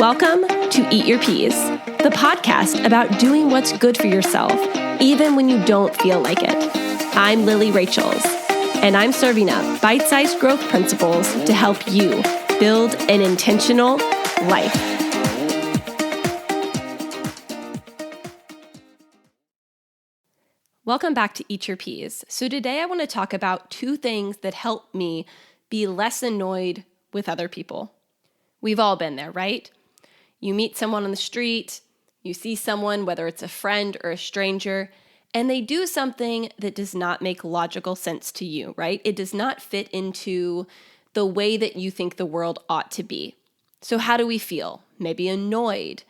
Welcome to Eat Your Peas, the podcast about doing what's good for yourself, even when you don't feel like it. I'm Lily Rachels, and I'm serving up bite-sized growth principles to help you build an intentional life. Welcome back to Eat Your Peas. So today I want to talk about two things that help me be less annoyed with other people. We've all been there, right? You meet someone on the street, you see someone, whether it's a friend or a stranger, and they do something that does not make logical sense to you, right? It does not fit into the way that you think the world ought to be. So how do we feel? Maybe annoyed.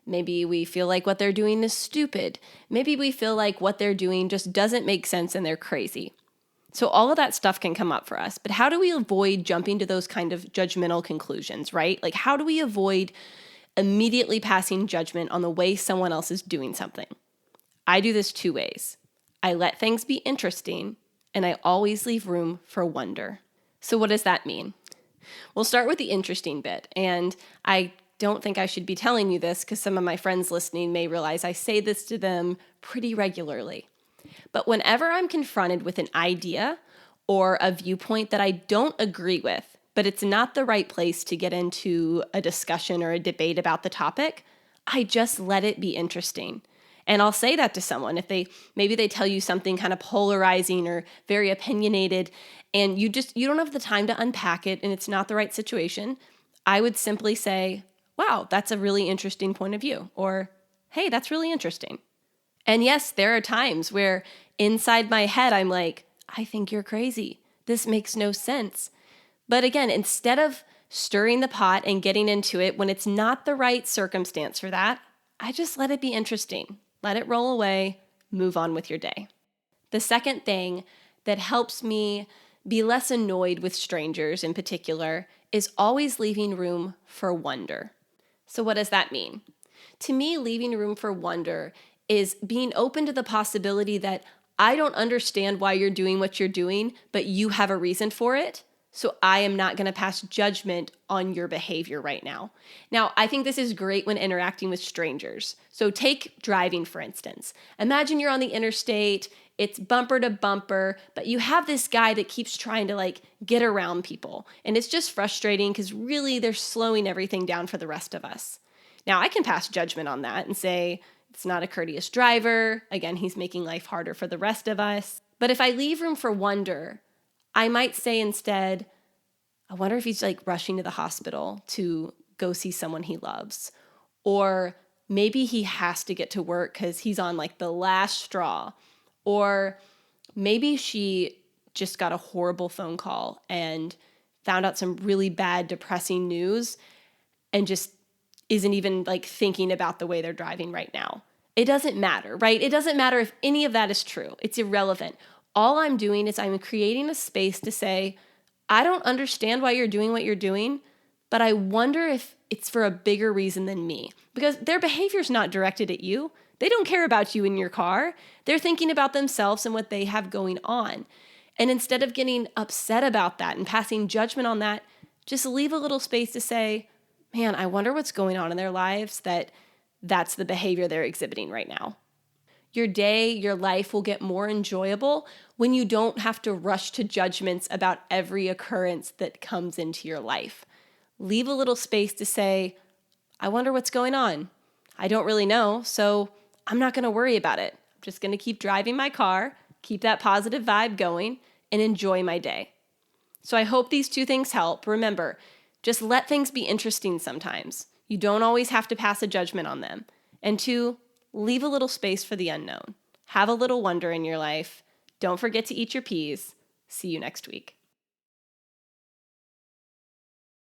Maybe we feel like what they're doing is stupid. Maybe we feel like what they're doing just doesn't make sense and they're crazy. So all of that stuff can come up for us. But how do we avoid jumping to those kind of judgmental conclusions, right? Like how do we avoid immediately passing judgment on the way someone else is doing something? I do this two ways. I let things be interesting, and I always leave room for wonder. So what does that mean? We'll start with the interesting bit, and I don't think I should be telling you this because some of my friends listening may realize I say this to them pretty regularly. But whenever I'm confronted with an idea or a viewpoint that I don't agree with, but it's not the right place to get into a discussion or a debate about the topic, I just let it be interesting. And I'll say that to someone if maybe they tell you something kind of polarizing or very opinionated, and you don't have the time to unpack it and it's not the right situation. I would simply say, wow, that's a really interesting point of view, or hey, that's really interesting. And yes, there are times where inside my head, I'm like, I think you're crazy. This makes no sense. But again, instead of stirring the pot and getting into it when it's not the right circumstance for that, I just let it be interesting. Let it roll away, move on with your day. The second thing that helps me be less annoyed with strangers in particular is always leaving room for wonder. So what does that mean? To me, leaving room for wonder is being open to the possibility that I don't understand why you're doing what you're doing, but you have a reason for it. So I am not going to pass judgment on your behavior right now. Now, I think this is great when interacting with strangers. So take driving, for instance. Imagine you're on the interstate, it's bumper to bumper, but you have this guy that keeps trying to get around people. And it's just frustrating because really they're slowing everything down for the rest of us. Now, I can pass judgment on that and say, it's not a courteous driver. Again, he's making life harder for the rest of us. But if I leave room for wonder, I might say instead, I wonder if he's rushing to the hospital to go see someone he loves. Or maybe he has to get to work because he's on the last straw. Or maybe she just got a horrible phone call and found out some really bad, depressing news and just isn't even thinking about the way they're driving right now. It doesn't matter, right? It doesn't matter if any of that is true. It's irrelevant. All I'm doing is I'm creating a space to say, I don't understand why you're doing what you're doing, but I wonder if it's for a bigger reason than me. Because their behavior's not directed at you. They don't care about you in your car. They're thinking about themselves and what they have going on. And instead of getting upset about that and passing judgment on that, just leave a little space to say, man, I wonder what's going on in their lives that's the behavior they're exhibiting right now. Your day, your life will get more enjoyable when you don't have to rush to judgments about every occurrence that comes into your life. Leave a little space to say, I wonder what's going on. I don't really know, so I'm not going to worry about it. I'm just going to keep driving my car, keep that positive vibe going, and enjoy my day. So I hope these two things help. Remember, just let things be interesting sometimes. You don't always have to pass a judgment on them. And two, leave a little space for the unknown. Have a little wonder in your life. Don't forget to eat your peas. See you next week.